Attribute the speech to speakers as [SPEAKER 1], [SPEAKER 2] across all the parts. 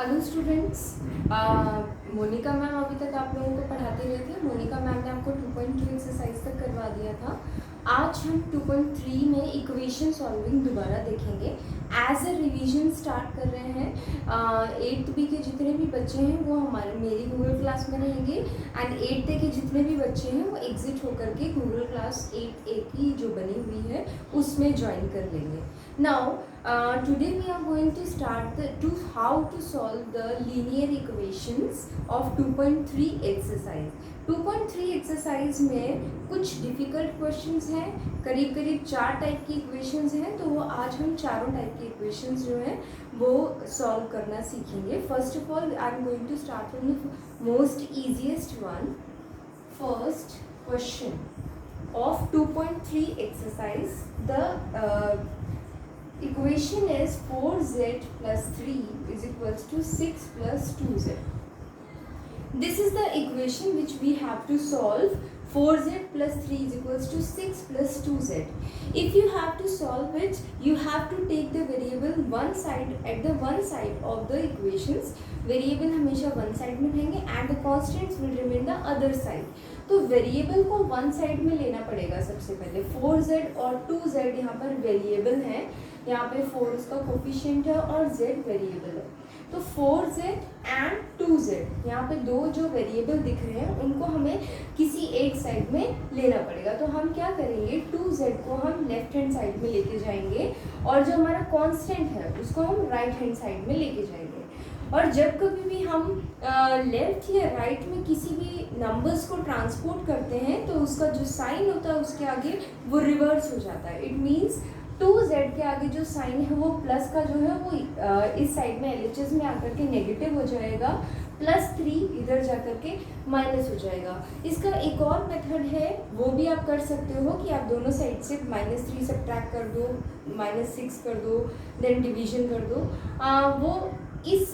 [SPEAKER 1] Hello students, Monika ma'am अभी तक आप लोगों को पढ़ाते रहे थे। मोनिका मैम ने आपको 2.2 एक्सरसाइज तक करवा दिया था। आज हम 2.3 में इक्वेशन सॉल्विंग दोबारा देखेंगे। एज अ रिवीजन स्टार्ट कर रहे हैं। 8th बी के जितने भी बच्चे हैं वो मेरी गूगल क्लास में रहेंगे एंड 8th के जितने भी बच्चे हैं वो एग्जिट होकर के गूगल क्लास 8A की जो बनी हुई है उसमें ज्वाइन कर लेंगे। Now today we are going to start how to solve the linear equations of 2.3 exercise। 2.3 exercise में कुछ डिफ़िकल्ट क्वेश्चंस हैं, करीब करीब 4 टाइप की इक्वेशंस हैं, तो वो आज हम चारों टाइप की इक्वेशंस जो हैं वो सॉल्व करना सीखेंगे। First of all I am going to start from the most easiest one. First question of 2.3 exercise, the equation is 4z plus 3 is equals to 6 plus 2z. This is the equation which we have to solve. 4z plus 3 is equals to 6 plus 2z. If you have to solve it, you have to take the variable one side at the one side of the equations. Variable हमेशा one side में रहेंगे and the constants will remain the other side. तो variable को one side में लेना पड़ेगा। सबसे पहले 4z और 2z यहाँ पर वेरिएबल हैं, यहाँ पे 4 उसका कोफिशिएंट है और z वेरिएबल है। तो 4z एंड 2z यहाँ पे दो जो वेरिएबल दिख रहे हैं उनको हमें किसी एक साइड में लेना पड़ेगा। तो हम क्या करेंगे, 2z को हम लेफ्ट हैंड साइड में लेके जाएंगे और जो हमारा कांस्टेंट है उसको हम राइट हैंड साइड में लेके जाएंगे। और जब कभी भी हम लेफ्ट या राइट में किसी भी नंबर्स को ट्रांसपोर्ट करते हैं तो उसका जो साइन होता है उसके आगे वो रिवर्स हो जाता है। इट मीन्स 2z के आगे जो साइन है वो प्लस का जो है वो इस साइड में LHS में आकर के नेगेटिव हो जाएगा, +3 इधर जाकर के माइनस हो जाएगा। इसका एक और मेथड है, वो भी आप कर सकते हो कि आप दोनों साइड से -3 सब्ट्रैक्ट कर दो, -6 कर दो, देन डिवीजन कर दो। वो इस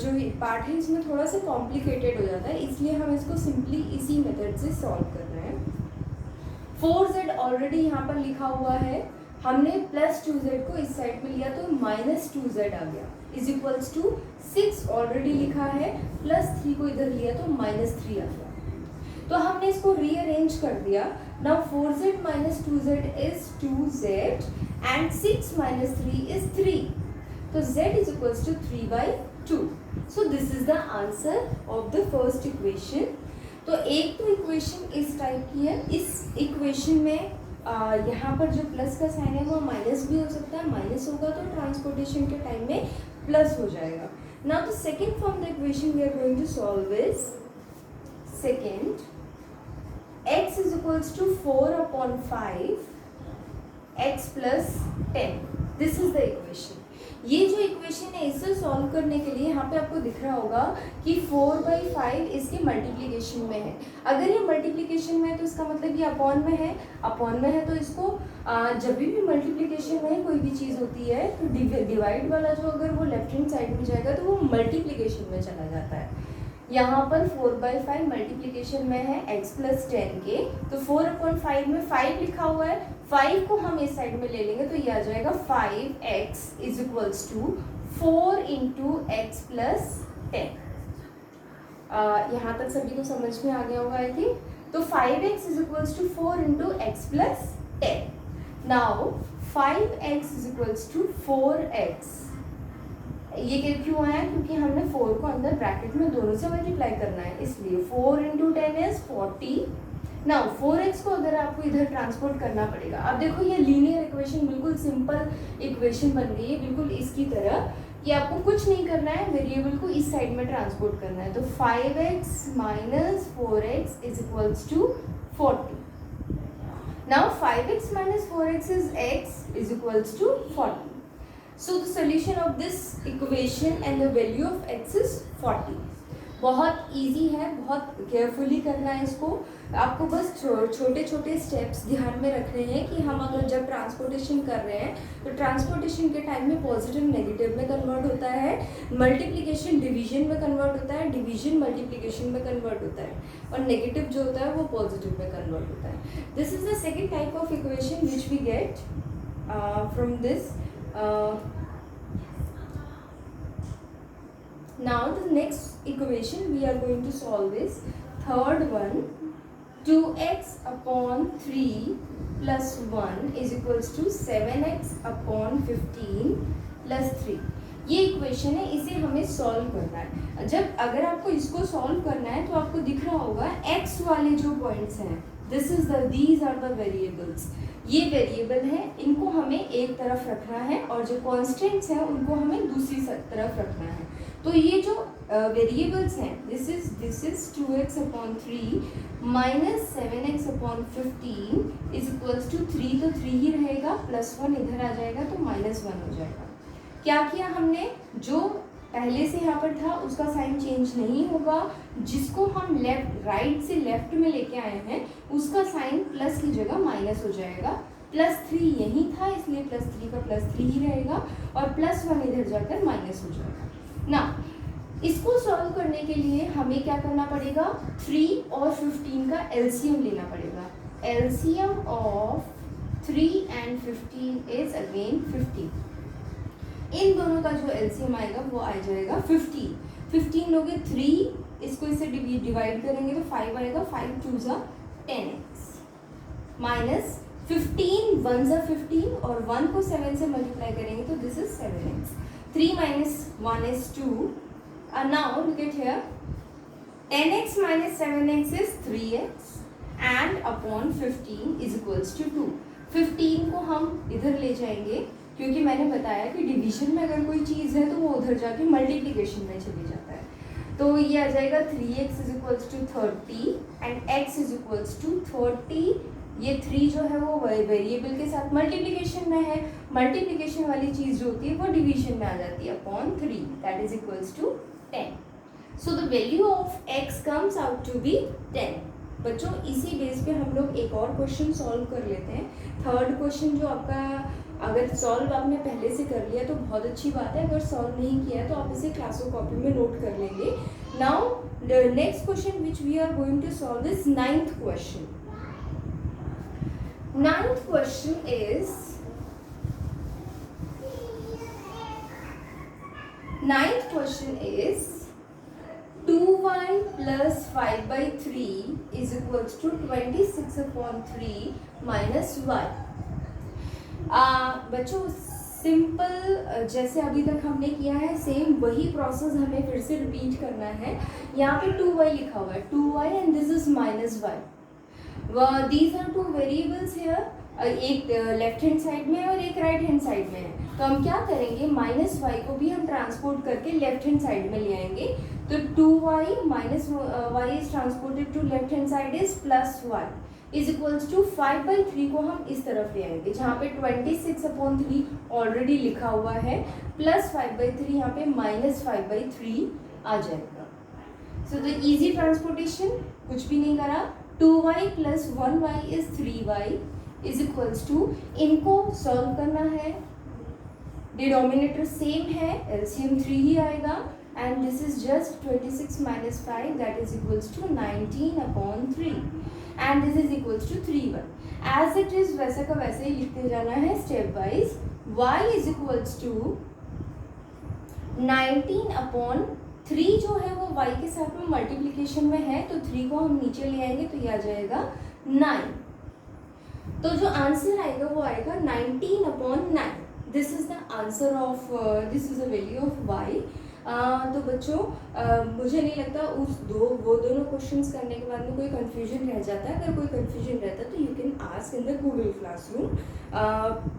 [SPEAKER 1] जो पार्ट है इसमें थोड़ा सा कॉम्प्लिकेटेड हो जाता है, इसलिए हम इसको सिंपली इसी मेथड से सॉल्व कर रहे हैं। 4z ऑलरेडी यहाँ पर लिखा हुआ है, हमने +2z को इस साइड में लिया तो -2z आ गया, इज इक्वल्स टू 6 ऑलरेडी लिखा है, +3 को इधर लिया तो -3 आ गया। तो हमने इसको रीअरेंज कर दिया। Now 4z - 2z is 2z and 6 - 3 is 3, तो z is equals to 3/2। So this is the answer of the first equation. तो एक तो इक्वेशन इस टाइप की है, इस इक्वेशन में यहाँ पर जो प्लस का साइन है वो माइनस भी हो सकता है, माइनस होगा तो ट्रांसपोर्टेशन के टाइम में प्लस हो जाएगा। Now the second form the equation we are going to solve is second, x is equals to 4/5 x plus 10। This is the equation. ये जो इक्वेशन है इसे सॉल्व करने के लिए यहाँ पे आपको दिख रहा होगा कि 4/5 इसके मल्टीप्लिकेशन में है। अगर ये मल्टीप्लिकेशन में है तो इसका मतलब ये अपॉन में है, अपॉन में है तो इसको जब भी मल्टीप्लिकेशन में कोई भी चीज़ होती है तो डिवाइड वाला जो अगर वो लेफ्ट हैंड साइड में जाएगा तो वो मल्टीप्लिकेशन में चला जाता है। यहाँ पर 4/5 मल्टीप्लिकेशन में है x प्लस 10 के, तो 4/5 में 5 लिखा हुआ है, 5 को हम इस साइड में ले लेंगे तो ये आ जाएगा 5x is equals to 4 into x plus 10। यहाँ तक सभी को समझ में आ गया होगा आई थिंक। तो 5x is equals to 4 into x plus 10। Now 5x is equals to 4x। ये क्यों आया, क्योंकि हमने 4 को अंदर ब्रैकेट में दोनों से मल्टीप्लाई करना है, इसलिए 4 इंटू 10 इज 40। नाउ 4x को अगर आपको इधर ट्रांसपोर्ट करना पड़ेगा, अब देखो ये लीनियर इक्वेशन बिल्कुल सिंपल इक्वेशन बन गई है, बिल्कुल इसकी तरह कि आपको कुछ नहीं करना है, वेरिएबल को इस साइड में ट्रांसपोर्ट करना है। तो 5x minus 4x is equals to 40। Now 5x minus 4x is x is equals to 40। So the solution of this equation and the value of x is 40। बहुत इजी है, बहुत carefully करना है इसको। आपको बस छोटे छोटे स्टेप्स ध्यान में रखने हैं कि हम अगर जब ट्रांसपोर्टेशन कर रहे हैं तो ट्रांसपोर्टेशन के टाइम में पॉजिटिव नेगेटिव में कन्वर्ट होता है, मल्टीप्लिकेशन डिवीजन में कन्वर्ट होता है, डिवीजन मल्टीप्लिकेशन में कन्वर्ट होता है, और नेगेटिव जो होता है वो पॉजिटिव में कन्वर्ट होता है। This is the second type of equation which we get from this Now the next equation we are going to solve is third one, 2x upon 3 plus 1 is equals to 7x upon 15 plus 3. ये equation है, इसे हमें solve करना है. जब अगर आपको इसको सॉल्व करना है तो आपको दिख रहा होगा x वाले जो पॉइंट्स हैं, these are the variables. ये वेरिएबल है, इनको हमें एक तरफ रखना है और जो कॉन्स्टेंट्स हैं उनको हमें दूसरी तरफ रखना है. तो ये जो वेरिएबल्स हैं, this is 2x upon 3 minus 7x upon 15 is equals to 3, तो 3 ही रहेगा, प्लस 1 इधर आ जाएगा तो माइनस 1 हो जाएगा. क्या किया हमने, जो पहले से यहाँ पर था उसका साइन चेंज नहीं होगा, जिसको हम राइट से लेफ्ट में लेके आए हैं उसका साइन प्लस की जगह माइनस हो जाएगा. प्लस 3 यही था इसलिए प्लस 3 का प्लस 3 ही रहेगा और प्लस 1 इधर जाकर माइनस हो जाएगा ना. इसको सॉल्व करने के लिए हमें क्या करना पड़ेगा, 3 और 15 का एलसीएम लेना पड़ेगा. LCM of 3 and 15 is again 15. इन दोनों का जो एलसीएम आएगा वो आ जाएगा 15. 15 लोगे 3, इसको इससे डिवाइड करेंगे तो 5 आएगा, 5 2 ज़ा 10x माइनस 15 1 ज़ा 15 और 1 को 7 से मल्टीप्लाई करेंगे तो this is 7x. 3 minus 1 is 2. Now look at here, 10x minus 7x is 3x and upon 15 is equals to 2. 15 को हम इधर ले जाएंगे क्योंकि मैंने बताया कि डिवीजन में अगर कोई चीज़ है तो वो उधर जाके मल्टीप्लिकेशन में चली जाता है. तो ये आ जाएगा 3x is equals to 30 and x is equals to 30. ये 3 जो है वो वेरिएबल के साथ मल्टीप्लिकेशन में है. मल्टीप्लिकेशन वाली चीज़ जो होती है वो डिवीजन में आ जाती है upon 3, that is equals to 10. So the value of x comes out to be 10. बच्चों इसी बेस पे हम लोग एक और क्वेश्चन सॉल्व कर लेते हैं. थर्ड क्वेश्चन जो आपका, अगर सॉल्व आपने पहले से कर लिया तो बहुत अच्छी बात है, अगर सॉल्व नहीं किया है तो आप इसे क्लासो कॉपी में नोट कर लेंगे. Now the next question which we are going to solve is ninth question. Ninth question is, ninth question is 2y plus 5 by 3 is equals to 26 upon 3 minus y. बच्चों सिंपल जैसे अभी तक हमने किया है सेम वही प्रोसेस हमें फिर से रिपीट करना है. यहाँ पे 2y लिखा हुआ है, 2y and this is minus y. These are two variables here, एक लेफ्ट हैंड साइड में और एक राइट हैंड साइड में है. तो हम क्या करेंगे, माइनस वाई को भी हम ट्रांसपोर्ट करके लेफ्ट हैंड साइड में ले आएंगे. तो 2y minus y is transported to left hand side is plus y is equals to 5 by 3 को हम इस तरफ ले आएंगे जहाँ पे 26 अपॉन 3 ऑलरेडी लिखा हुआ है, प्लस 5 by 3 यहाँ पे माइनस 5 by 3 आ जाएगा. सो द इजी ट्रांसपोर्टेशन, कुछ भी नहीं करा, 2y plus 1y is 3y is equals to, इनको सॉल्व करना है, डिनोमिनेटर सेम है, एलसीएम 3 ही आएगा and this is just 26 minus 5 that is equals to 19 upon 3 and this is equals to 3y. As it is वैसे का वैसे ही लिखते जाना है step wise. y is equals to 19 upon 3 जो है वो y के साथ में मल्टीप्लिकेशन में है तो 3 को हम नीचे ले आएंगे तो ये आ जाएगा 9. तो जो आंसर आएगा वो आएगा 19 upon 9. This is the answer of, this is the value of y. तो बच्चों मुझे नहीं लगता वो दोनों क्वेश्चंस करने के बाद में कोई कन्फ्यूजन रह जाता है. अगर कोई कन्फ्यूजन रहता है तो you can ask in the Google classroom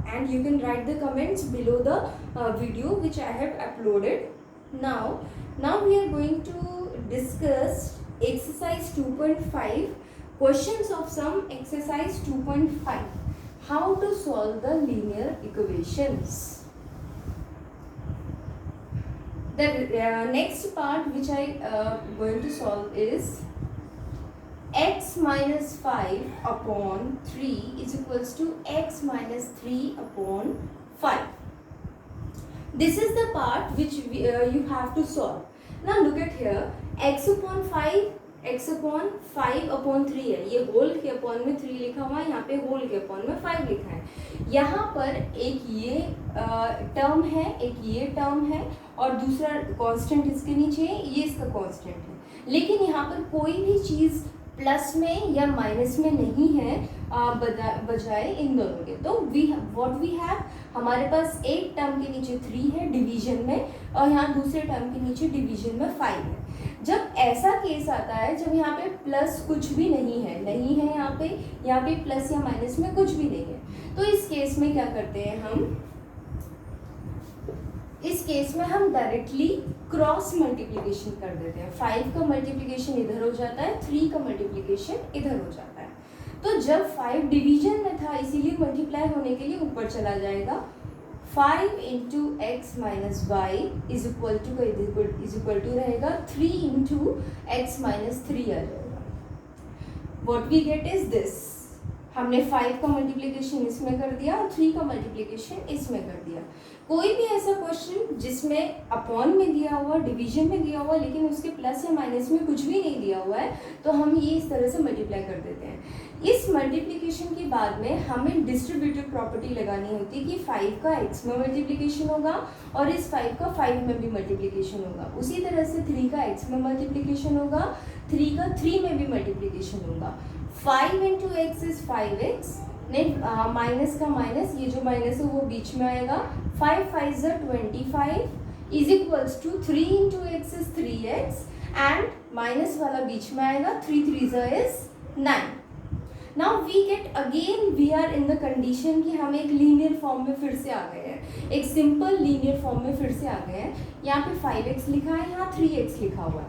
[SPEAKER 1] and you can write the comments below the video which I have uploaded. Now we are going to discuss exercise 2.5, questions of some exercise 2.5, how to solve the linear equations. The next part which I going to solve is x minus 5 upon 3 is equals to x minus 3 upon 5. This is the part which you have to solve. Now look at here, x upon 5 upon 3 है, ये whole के upon में 3 लिखा हुआ है, यहाँ पे whole के अपॉन में 5 लिखा है. यहाँ पर एक ये टर्म है, एक ये टर्म है और दूसरा कांस्टेंट इसके नीचे है, ये इसका कांस्टेंट है। लेकिन यहाँ पर कोई भी चीज़ प्लस में या माइनस में नहीं है बजाय इन दोनों के। तो व्हाट वी हैव, हमारे पास एक टर्म के नीचे 3 है डिवीजन में, और यहाँ दूसरे टर्म के नीचे डिवीजन में 5 है। जब ऐसा केस आता है जब यहाँ पे प्लस कुछ भी नहीं है यहाँ पे प्लस या माइनस में कुछ भी नहीं है, तो इस केस में क्या करते हैं हम डायरेक्टली क्रॉस मल्टीप्लिकेशन कर देते हैं। 5 का मल्टीप्लिकेशन इधर हो जाता है, 3 का मल्टीप्लिकेशन इधर हो जाता है। तो जब 5 डिवीजन में था इसीलिए मल्टीप्लाई होने के लिए ऊपर चला जाएगा। 5 into x minus y is equal to रहेगा 3 इंटू एक्स माइनस 3 आ जाएगा। What we get is this, हमने 5 का मल्टीप्लिकेशन इसमें कर दिया और 3 का मल्टीप्लिकेशन इसमें कर दिया। कोई भी ऐसा क्वेश्चन जिसमें अपॉन में दिया हुआ, डिवीजन में दिया हुआ, लेकिन उसके प्लस या माइनस में कुछ भी नहीं दिया हुआ है, तो हम ये इस तरह से मल्टीप्लाई कर देते हैं। इस मल्टीप्लिकेशन के बाद में हमें डिस्ट्रीब्यूटिव प्रॉपर्टी लगानी होती है कि 5 का x में मल्टीप्लिकेशन होगा और इस 5 का 5 में भी मल्टीप्लिकेशन होगा। उसी तरह से 3 का x में मल्टीप्लिकेशन होगा, 3 का 3 में भी मल्टीप्लिकेशन होगा। 5 इंटू एक्स इज 5x, नहीं माइनस का माइनस, ये जो माइनस है वो बीच में आएगा। 5 5 ज़ा 25 is equals to 3 into x is 3x and minus वाला बीच में आएगा, 3 3 ज़ा is 9। Now we get again, we are in the condition कि हम एक लीनियर फॉर्म में फिर से आ गए हैं, एक सिंपल लीनियर फॉर्म में फिर से आ गए हैं। यहाँ पे 5x लिखा है, यहाँ 3x लिखा हुआ है।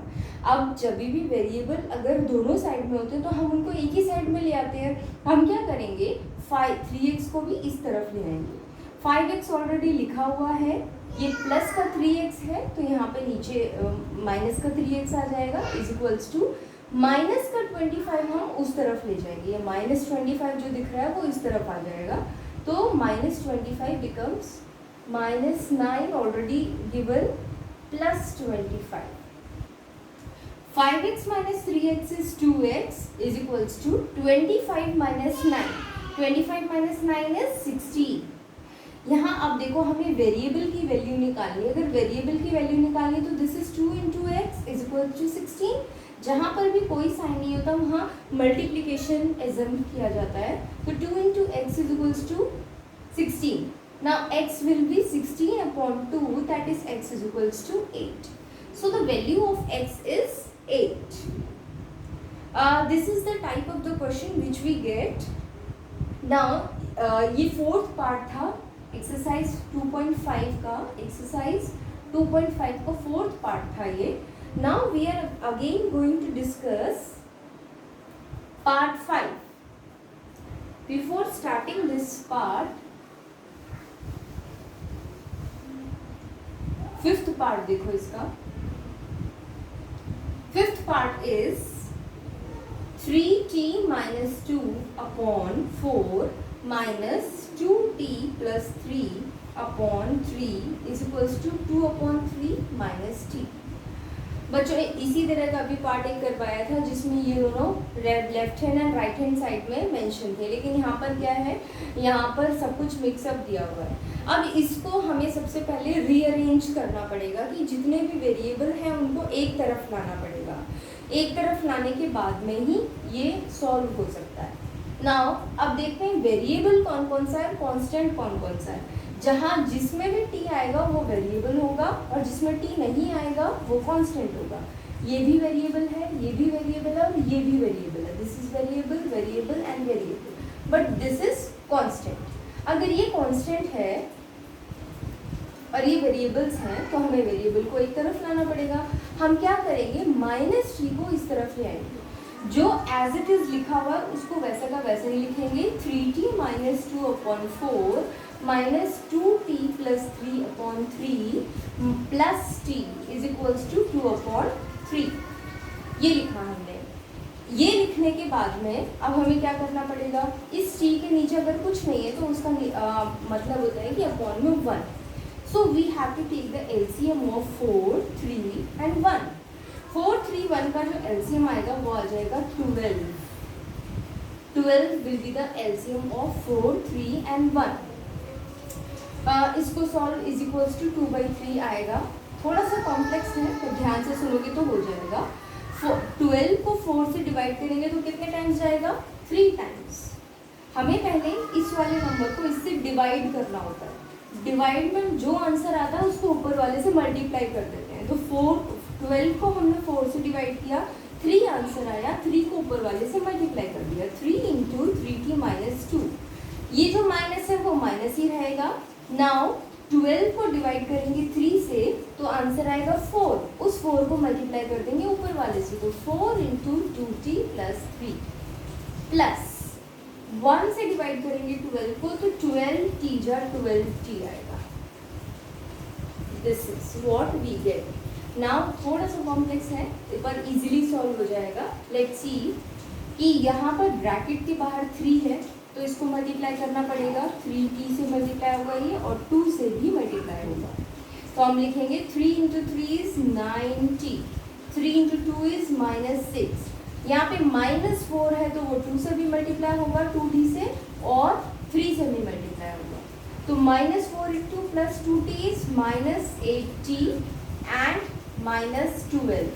[SPEAKER 1] अब जब भी वेरिएबल अगर दोनों साइड में होते हैं तो हम उनको एक ही साइड में ले आते हैं। हम क्या करेंगे, 3x को भी इस तरफ ले आएंगे। 5x ऑलरेडी लिखा हुआ है, ये प्लस का 3x है, तो यहाँ पे नीचे माइनस का 3x आ जाएगा इज इक्वल्स टू माइनस का 25 हम उस तरफ ले जाएंगे। ये माइनस 25 जो दिख रहा है वो इस तरफ आ जाएगा, तो minus 25 becomes minus 9 already given plus 25। 5x minus 3x is 2x is equals to 25 minus 9. 25 minus 9 is 16. यहाँ अब देखो हमें वेरिएबल की वैल्यू निकालनी है। अगर वेरिएबल की वैल्यू निकालनी तो this is 2 into x is equal to 16। जहाँ पर भी कोई साइन नहीं होता वहाँ मल्टीप्लिकेशन एजम्प किया जाता है, तो 2 into x is equals to 16. Now x will be 16 upon 2, that is x is equals to 8. So the value of x is 8. This is the type of the question which we get. Now ये fourth part था exercise 2.5 का, exercise 2.5 का fourth part था ये। Now we are again going to discuss part 5. Before starting this part, fifth part देखो इसका। Fifth part is 3t minus 2 upon 4 minus 2t plus 3 upon 3 is equals to 2 upon 3 minus t। बच्चों ने इसी तरह का भी पार्ट एक करवाया था जिसमें ये दोनों left hand and right hand side में मेंशन थे, लेकिन यहाँ पर क्या है, यहाँ पर सब कुछ मिक्सअप दिया हुआ है। अब इसको हमें सबसे पहले रीअरेंज करना पड़ेगा कि जितने भी वेरिएबल हैं उनको एक तरफ लाना पड़ेगा। एक तरफ लाने के बाद में ही ये सॉल्व हो सकता है। नाउ अब देखते हैं वेरिएबल कौन कौन सा है, कांस्टेंट कौन कौन सा है। जहाँ जिसमें भी t आएगा वो वेरिएबल होगा और जिसमें t नहीं आएगा वो कांस्टेंट होगा। ये भी वेरिएबल है, ये भी वेरिएबल है और ये भी वेरिएबल है। This is variable, variable and variable, but this is constant. अगर ये कांस्टेंट है और ये वेरिएबल्स हैं तो हमें वेरिएबल को एक तरफ लाना पड़ेगा। हम क्या करेंगे, माइनस t को इस तरफ ले आएंगे। जो एज इट इज लिखा हुआ है उसको वैसे का वैसे ही लिखेंगे। 3t minus 2 upon 4 minus 2t plus 3 upon 3 plus t is equals to 2 upon 3। ये लिखा हमने। ये लिखने के बाद में अब हमें क्या करना पड़ेगा, इस t के नीचे अगर कुछ नहीं है तो उसका मतलब होता है कि अपॉन में 1। So we have to take the LCM of 4, 3 and 1. 4, 3, 1 का जो LCM आएगा वो आ जाएगा 12. 12 will be the LCM of 4, 3 and 1. इसको solve is equals to 2/3 आएगा। थोड़ा सा कॉम्प्लेक्स है तो ध्यान से सुनोगे तो हो जाएगा। 12 को 4 से डिवाइड करेंगे तो कितने टाइम्स जाएगा? 3 टाइम्स। हमें पहले इस वाले नंबर को इससे डिवाइड करना होता है। डिवाइड में जो आंसर आता है उसको ऊपर वाले से मल्टीप्लाई कर देते हैं। तो 12 को हमने 4 से डिवाइड किया, 3 आंसर आया, 3 को ऊपर वाले से मल्टीप्लाई कर दिया। 3 इंटू 3t माइनस 2, ये जो माइनस है वो माइनस ही रहेगा। नाउ 12 को डिवाइड करेंगे 3 से तो आंसर आएगा 4, उस 4 को मल्टीप्लाई कर देंगे ऊपर वाले से, तो 4 इंटू 2t प्लस 3 प्लस 1 से डिवाइड करेंगे 12 को तो 12t जा 12t आएगा। This is what we get. Now थोड़ा सा कॉम्प्लेक्स है पर इजीली सॉल्व हो जाएगा। लेट्स सी कि यहाँ पर ब्रैकेट के बाहर 3 है तो इसको मल्टीप्लाई करना पड़ेगा। 3t से मल्टीप्लाई होगा ये और 2 से भी मल्टीप्लाई होगा। तो हम लिखेंगे 3 into 3 is 9t, 3 into 2 is minus 6। यहाँ पे माइनस 4 है तो वो 2 से भी मल्टीप्लाई होगा 2t से और 3 से भी मल्टीप्लाई होगा। तो minus 4 into plus 2t is minus 8t and minus 12।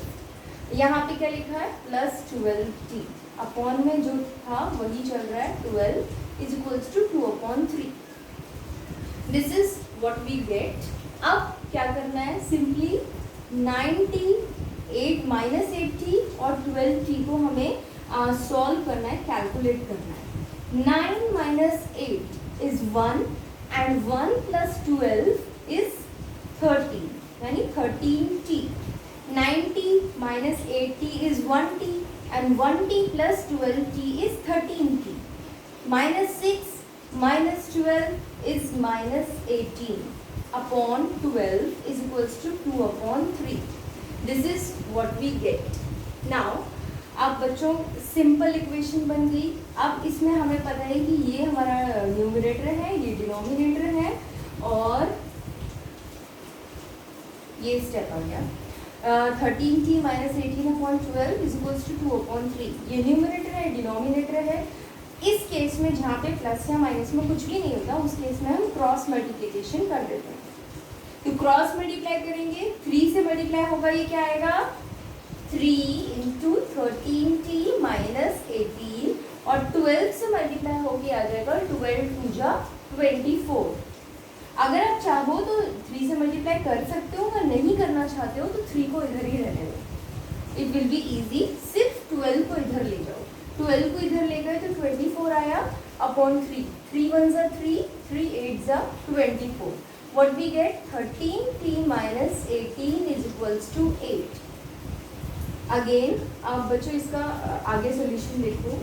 [SPEAKER 1] यहाँ पे क्या लिखा है? Plus 12t। अपॉन में जो था वही चल रहा है, 12 is equals to 2/3। This is what we get. अब क्या करना है? सिंपली 9t, 8 माइनस 8t और 12t को हमें सॉल्व करना है, कैलकुलेट करना है। 9 minus 8 is 1 and 1 plus 12 is 13 यानी 13t। 9t minus 8t is 1t and 1t plus 12t is 13t. Minus 6 minus 12 is minus 18 upon 12 is equals to 2/3. This is what we get. Now अब बच्चों simple equation बन गई। अब इसमें हमें पता है कि ये हमारा न्यूमरेटर है, ये डिनोमिनेटर है और ये स्टेप आ गया। 13t minus 18/12 is equals to 2/3। ये न्यूमरेटर है, डिनोमिनेटर है। इस केस में जहाँ पे प्लस या माइनस में कुछ भी नहीं होता उस केस में हम क्रॉस मल्टीप्लिकेशन कर देते हैं। तो क्रॉस मल्टीप्लाई करेंगे, 3 से मल्टीप्लाई होगा, ये क्या आएगा? 3 इंटू 13t माइनस 18 और 12 से मल्टीप्लाई होके आ जाएगा 12 2 जा 24। अगर आप चाहो तो 3 से मल्टीप्लाई कर सकते हो, अगर नहीं करना चाहते हो तो 3 को इधर ही रहने दो। It will be easy. सिर्फ 12 को इधर ले जाओ, 12 को इधर ले गए तो 24 आया अपॉन 3, 3 1 जा 3, 3 8 जा 24। What we get? 13t minus 18 is equals to 8। Again आप बच्चों इसका आगे सोल्यूशन देखो।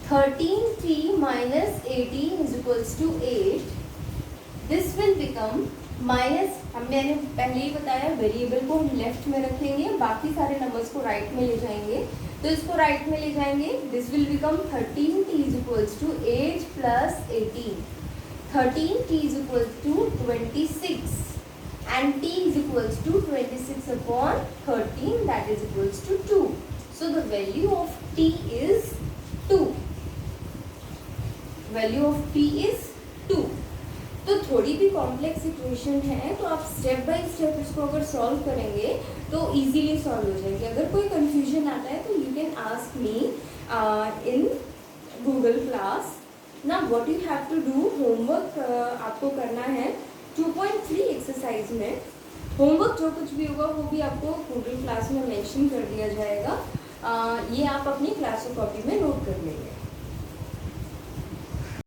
[SPEAKER 1] 13t minus 18 is equals to 8. This will become minus, मैंने पहले ही बताया वेरिएबल को हम लेफ्ट में रखेंगे, बाकी सारे नंबर्स को राइट में ले जाएंगे। तो इसको राइट में ले जाएंगे, this will become 13t is equals to 8 plus 18। 13t is equals to 26 and t is equals to 26 upon 13, that is equals to 2. So the value of t is 2. Value of t is 2. तो थोड़ी भी complex equation है तो आप step by step इसको अगर solve करेंगे तो इजीली सॉल्व हो जाएगी। अगर कोई कंफ्यूजन आता है तो you can ask me in Google class. ना what you have to do, homework आपको करना है 2.3 एक्सरसाइज में। होमवर्क जो कुछ भी होगा वो भी आपको गूगल क्लास में मेंशन कर दिया जाएगा। ये आप अपनी क्लास कॉपी में नोट कर लेंगे।